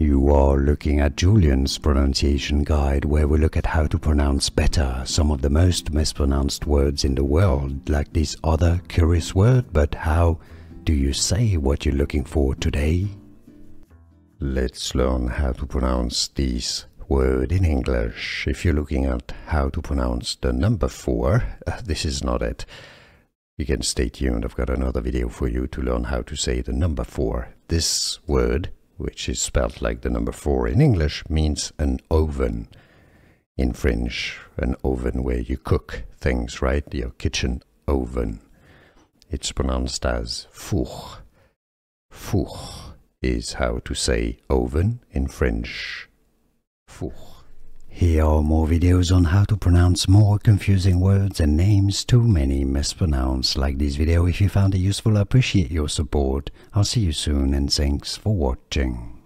You are looking at Julian's pronunciation guide, where we look at how to pronounce better some of the most mispronounced words in the world, like this other curious word. But how do you say what you're looking for today? Let's learn how to pronounce this word in English. If you're looking at how to pronounce the number 4, this is not it. You can stay tuned. I've got another video for you to learn how to say the number 4. This word, which is spelled like the number 4 in English, means an oven. In French, an oven where you cook things, right? Your kitchen oven. It's pronounced as four. Four is how to say oven in French. Four. Here are more videos on how to pronounce more confusing words and names too many mispronounced. Like this video if you found it useful. I appreciate your support. I'll see you soon and thanks for watching.